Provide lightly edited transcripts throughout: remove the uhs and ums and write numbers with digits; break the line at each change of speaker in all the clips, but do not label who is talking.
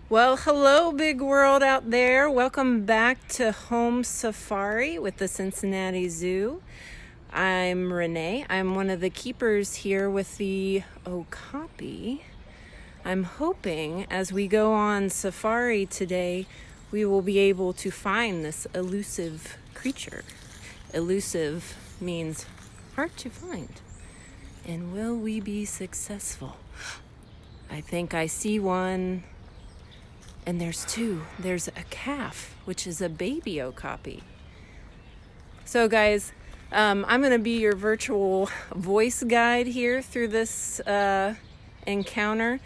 Well, hello, big world out there. Welcome back to Home Safari with the Cincinnati Zoo. I'm Renee. I'm one of the keepers here with the Okapi. I'm hoping as we go on safari today, we will be able to find this elusive creature. Elusive means hard to find. And will we be successful? I think I see one. And there's two. There's a calf, which is a baby Okapi. So guys, I'm going to be your virtual voice guide here through this encounter.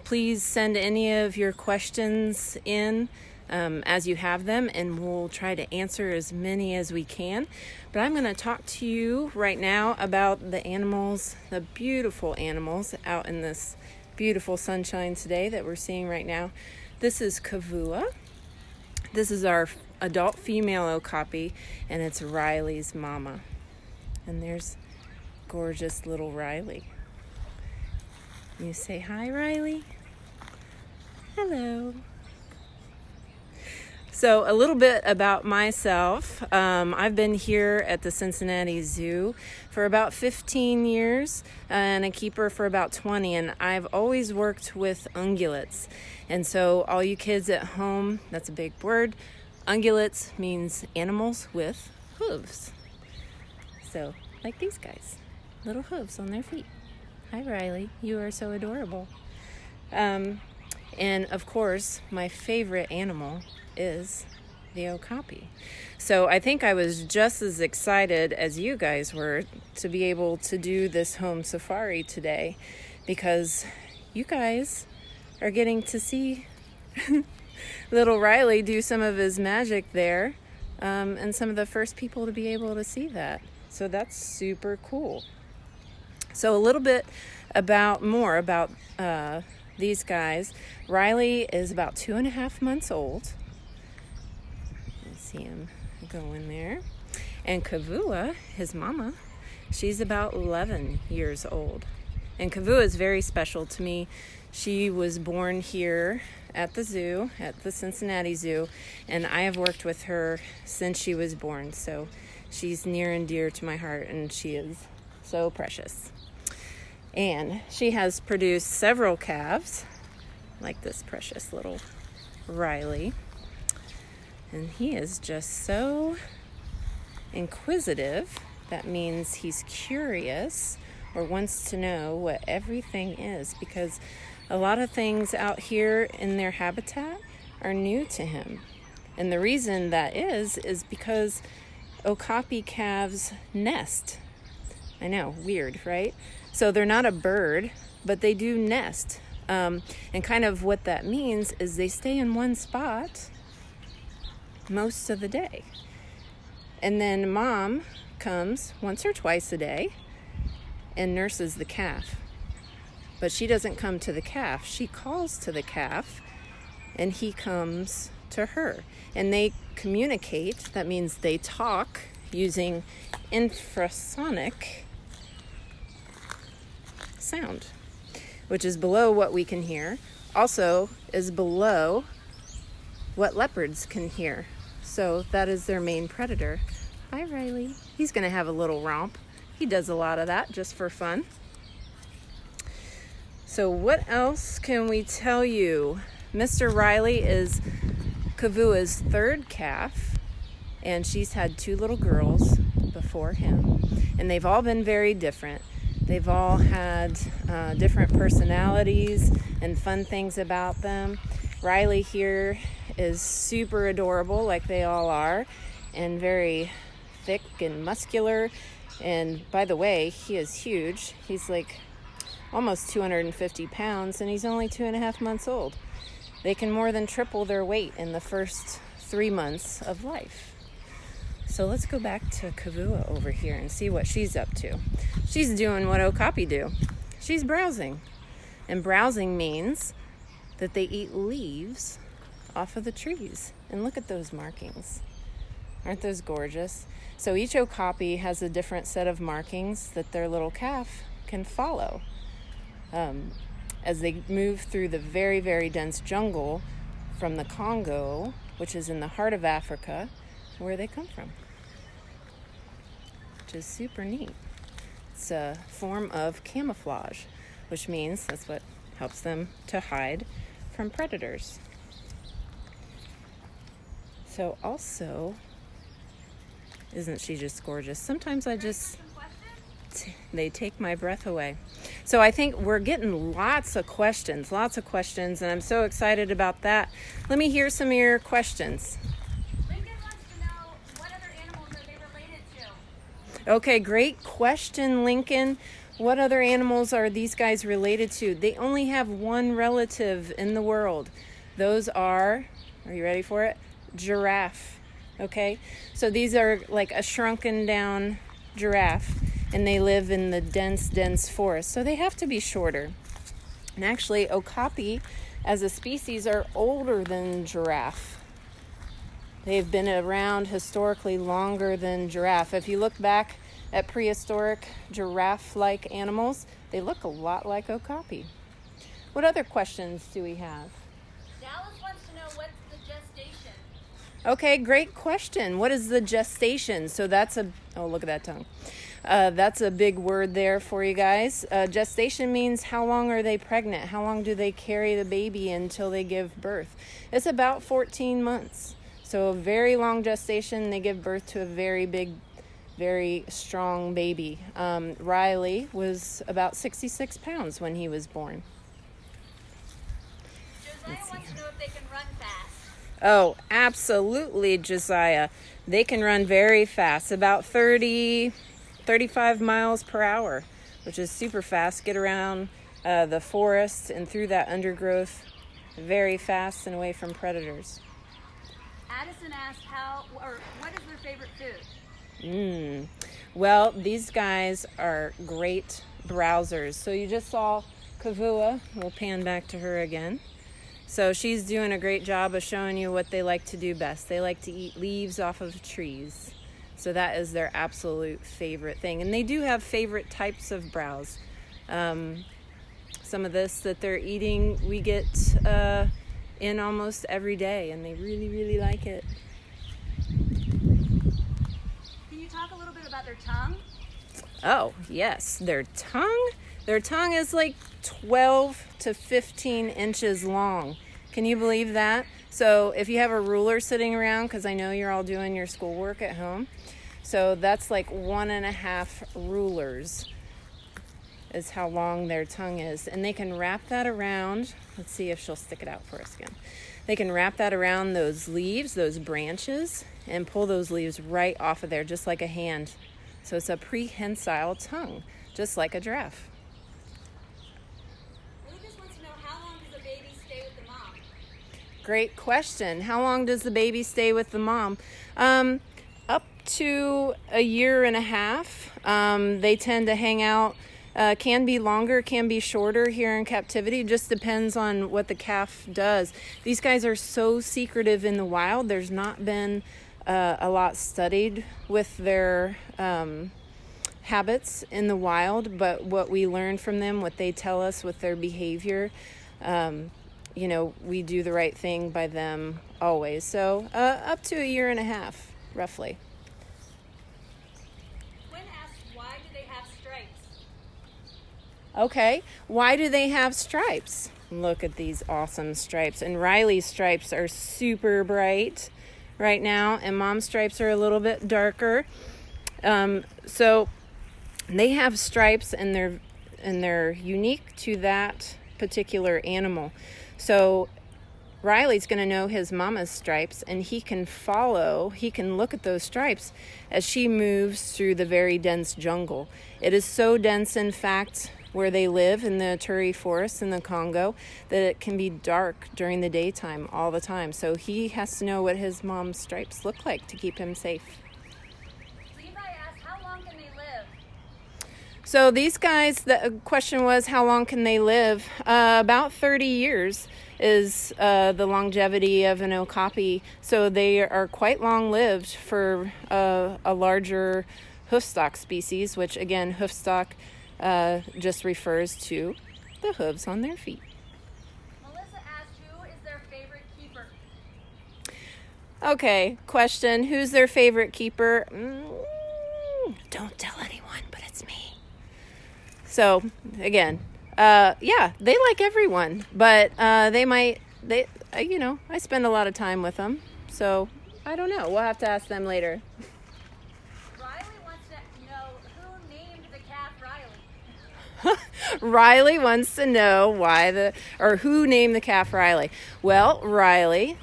Please send any of your questions in as you have them, and we'll try to answer as many as we can. But I'm going to talk to you right now about the animals, the beautiful animals out in this beautiful sunshine today that we're seeing right now. This is Kavua. This is our adult female Okapi, and it's Riley's mama. And there's gorgeous little Riley. You say hi, Riley. Hello. So a little bit about myself. I've been here at the Cincinnati Zoo for about 15 years and a keeper for about 20, and I've always worked with ungulates. And so all you kids at home, that's a big word. Ungulates means animals with hooves. So like these guys, little hooves on their feet. Hi, Riley. You are so adorable. And of course, my favorite animal is the Okapi. So I think I was just as excited as you guys were to be able to do this home safari today, because you guys are getting to see little Riley do some of his magic there, and some of the first people to be able to see that. So that's super cool. So a little bit more about these guys. Riley is about 2.5 months old. See him go in there. And Kavua, his mama, she's about 11 years old. And Kavua is very special to me. She was born here at the zoo, at the Cincinnati Zoo, and I have worked with her since she was born. So she's near and dear to my heart, and she is so precious. And she has produced several calves, like this precious little Riley. And he is just so inquisitive. That means he's curious or wants to know what everything is, because a lot of things out here in their habitat are new to him. And the reason that is because Okapi calves nest. I know, weird, right? So they're not a bird, but they do nest. And kind of what that means is they stay in one spot most of the day. And then mom comes once or twice a day and nurses the calf. But she doesn't come to the calf. She calls to the calf, and he comes to her. And they communicate. That means they talk using infrasonic sound, which is below what we can hear. Also is below what leopards can hear. So that is their main predator. Hi, Riley. He's going to have a little romp. He does a lot of that just for fun. So what else can we tell you? Mr. Riley is Kavua's third calf, and she's had 2 little girls before him. And they've all been very different. They've all had different personalities and fun things about them. Riley here is super adorable, like they all are, and very thick and muscular. And by the way, he is huge. He's like almost 250 pounds, and he's only 2.5 months old. They can more than triple their weight in the first 3 months of life. So let's go back to Kavua over here and see what she's up to. She's doing what Okapi do. She's browsing. And browsing means that they eat leaves off of the trees. And look at those markings. Aren't those gorgeous? So each Okapi has a different set of markings that their little calf can follow. as they move through the very, very dense jungle from the Congo, which is in the heart of Africa, where they come from, which is super neat. It's a form of camouflage, which means that's what helps them to hide from predators. So also, isn't she just gorgeous? Sometimes they take my breath away. So I think we're getting lots of questions, and I'm so excited about that. Let me hear some of your questions.
Lincoln wants to know, what other animals are they related to?
Okay, great question, Lincoln. What other animals are these guys related to? They only have one relative in the world. Those are you ready for it? Giraffe. Okay, so these are like a shrunken down giraffe, and they live in the dense forest, so they have to be shorter. And actually, Okapi as a species are older than giraffe. They've been around historically longer than giraffe. If you look back at prehistoric giraffe-like animals, they look a lot like Okapi. What other questions do we have?
Dallas wants to know, what's the gestation?
Okay, great question. What is the gestation? So look at that tongue. That's a big word there for you guys. Gestation means how long are they pregnant? How long do they carry the baby until they give birth? It's about 14 months. So a very long gestation. They give birth to a very big, very strong baby. Riley was about 66 pounds when he was born.
Josiah wants to know if they can run fast.
Oh, absolutely, Josiah. They can run very fast, about 35 miles per hour, which is super fast. Get around the forest and through that undergrowth very fast and away from predators.
Addison asked what is their favorite food?
Well, these guys are great browsers. So you just saw Kavua. We'll pan back to her again. So she's doing a great job of showing you what they like to do best. They like to eat leaves off of trees. So that is their absolute favorite thing. And they do have favorite types of browse. Some of this that they're eating, we get in almost every day, and they really, really like it.
Can you talk a little bit about their tongue?
Oh, yes. Their tongue is like 12 to 15 inches long. Can you believe that? So if you have a ruler sitting around, because I know you're all doing your schoolwork at home, so that's like 1.5 rulers is how long their tongue is. And they can wrap that around. Let's see if she'll stick it out for us again. They can wrap that around those leaves, those branches, and pull those leaves right off of there, just like a hand. So it's a prehensile tongue, just like a giraffe.
Lucas wants to know, how long does a baby stay with the mom?
Great question. How long does the baby stay with the mom? Up to a year and a half. They tend to hang out. Can be longer, can be shorter here in captivity. Just depends on what the calf does. These guys are so secretive in the wild. There's not been a lot studied with their habits in the wild, but what we learn from them, what they tell us with their behavior, we do the right thing by them always. So up to a year and a half, roughly. Okay, why do they have stripes? Look at these awesome stripes. And Riley's stripes are super bright right now, and Mom's stripes are a little bit darker. So they have stripes, and they're unique to that particular animal. So Riley's going to know his mama's stripes, and he can look at those stripes as she moves through the very dense jungle. It is so dense, in fact, where they live in the Ituri forest in the Congo, that it can be dark during the daytime all the time. So he has to know what his mom's stripes look like to keep him safe.
Levi asked, how long can they live?
So these guys, the question was, how long can they live? About 30 years is the longevity of an Okapi. So they are quite long-lived for a larger hoofstock species, which again, hoofstock just refers to the the hooves on their feet.
Melissa asked, who is their favorite keeper?
Okay, question. Who's their favorite keeper? Don't tell anyone, but it's me. So, again, yeah, they like everyone, but I spend a lot of time with them. So, I don't know. We'll have to ask them later.
Riley wants to know who named the calf Riley.
Riley wants to know who named the calf Riley. Well, Riley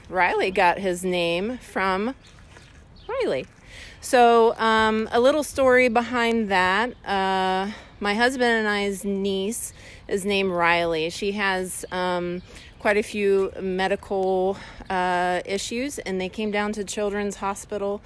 got his name from Riley. So, a little story behind that. My husband and I's niece is named Riley. She has quite a few medical issues, and they came down to Children's Hospital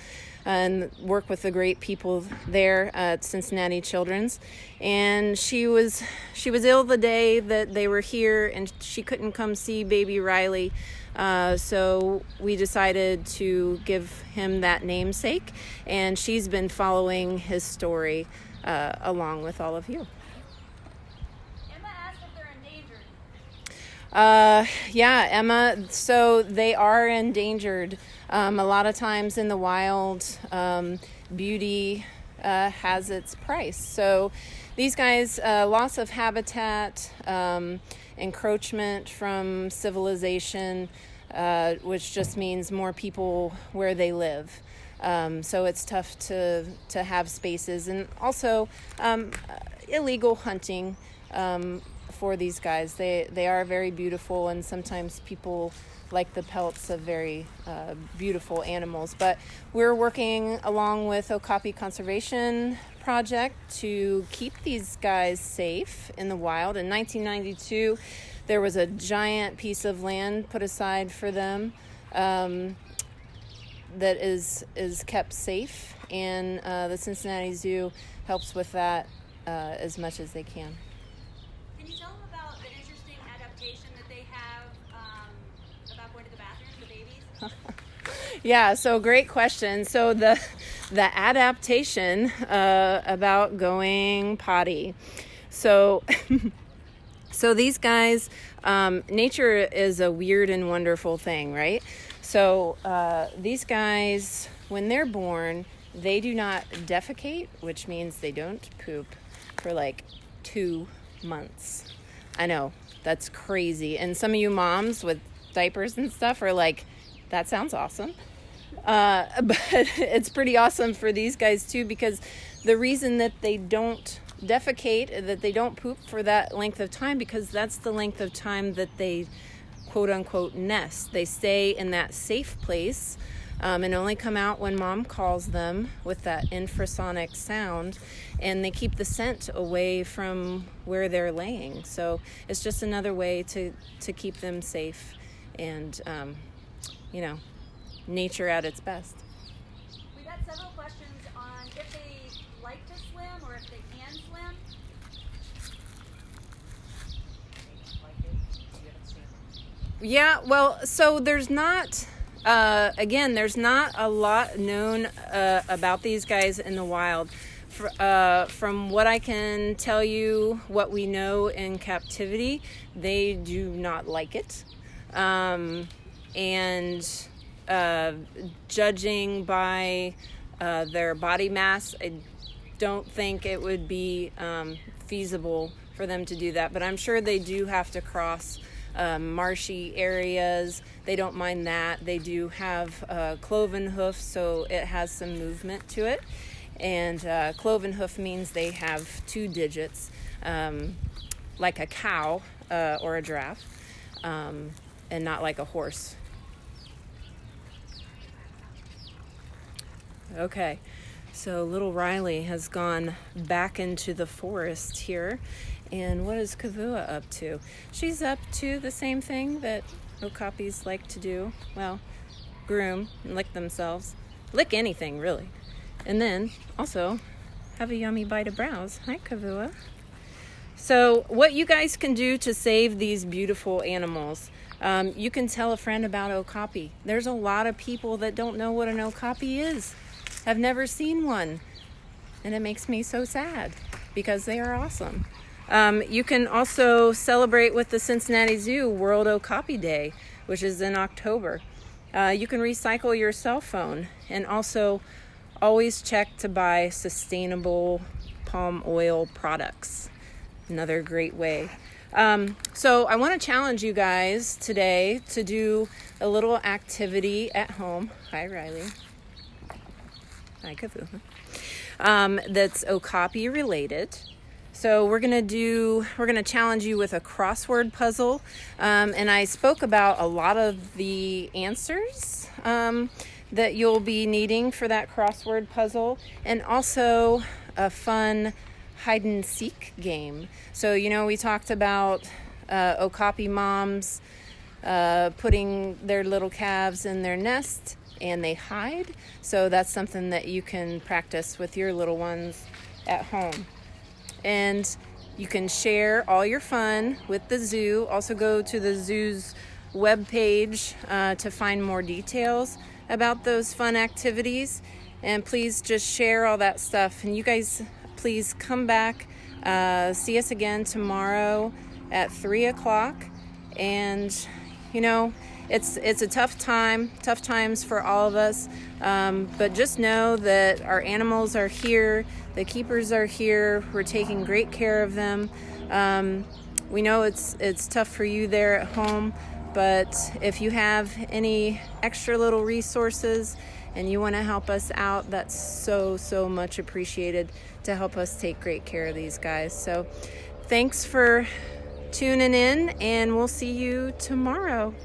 and work with the great people there at Cincinnati Children's. And she was ill the day that they were here, and she couldn't come see baby Riley. So we decided to give him that namesake, and she's been following his story along with all of you.
Emma asked if they're endangered.
Yeah, Emma, so they are endangered. A lot of times in the wild, beauty has its price. So these guys, loss of habitat, encroachment from civilization, which just means more people where they live. So it's tough to have spaces, and also illegal hunting for these guys. They are very beautiful, and sometimes people like the pelts of very beautiful animals. But we're working along with Okapi Conservation Project to keep these guys safe in the wild. In 1992, there was a giant piece of land put aside for them that is kept safe, and the Cincinnati Zoo helps with that as much as they can.
Can you tell them about the interesting adaptation that they have about going to the bathroom for babies?
Yeah, so great question. So the adaptation about going potty. So these guys, nature is a weird and wonderful thing, right? So these guys, when they're born, they do not defecate, which means they don't poop for like 2 months. I know, that's crazy. And some of you moms with diapers and stuff are like, that sounds awesome. But it's pretty awesome for these guys too, because the reason that they don't defecate, that they don't poop for that length of time, because that's the length of time that they quote unquote nest. They stay in that safe place and only come out when mom calls them with that infrasonic sound, and they keep the scent away from where they're laying. So it's just another way to keep them safe and nature at its best.
We got several questions on if they like to swim or if they can swim.
Yeah, well, so there's not a lot known about these guys in the wild. From what I can tell you, what we know in captivity, they do not like it. And judging by their body mass, I don't think it would be feasible for them to do that. But I'm sure they do have to cross marshy areas. They don't mind that. They do have cloven hoof, so it has some movement to it. And cloven hoof means they have 2 digits, like a cow or a giraffe, and not like a horse. Okay, so little Riley has gone back into the forest here. And what is Kavua up to? She's up to the same thing that Okapis like to do. Well, groom and lick themselves. Lick anything, really. And then also have a yummy bite of browse. Hi, Kavua. So what you guys can do to save these beautiful animals, you can tell a friend about Okapi. There's a lot of people that don't know what an Okapi is, have never seen one. And it makes me so sad because they are awesome. You can also celebrate with the Cincinnati Zoo World Okapi Day, which is in October. You can recycle your cell phone, and also always check to buy sustainable palm oil products. Another great way. So I want to challenge you guys today to do a little activity at home. Hi, Riley. Hi, Kafu. That's Okapi related. So we're gonna challenge you with a crossword puzzle, and I spoke about a lot of the answers that you'll be needing for that crossword puzzle, and also a fun hide and seek game. So we talked about Okapi moms putting their little calves in their nest and they hide. So that's something that you can practice with your little ones at home. And you can share all your fun with the zoo. Also go to the zoo's webpage to find more details about those fun activities. And please just share all that stuff. And you guys, please come back. See us again tomorrow at 3 o'clock. And, it's a tough times for all of us. But just know that our animals are here. The keepers are here. We're taking great care of them. We know it's tough for you there at home, but if you have any extra little resources and you want to help us out, that's so much appreciated to help us take great care of these guys. So thanks for tuning in, and we'll see you tomorrow.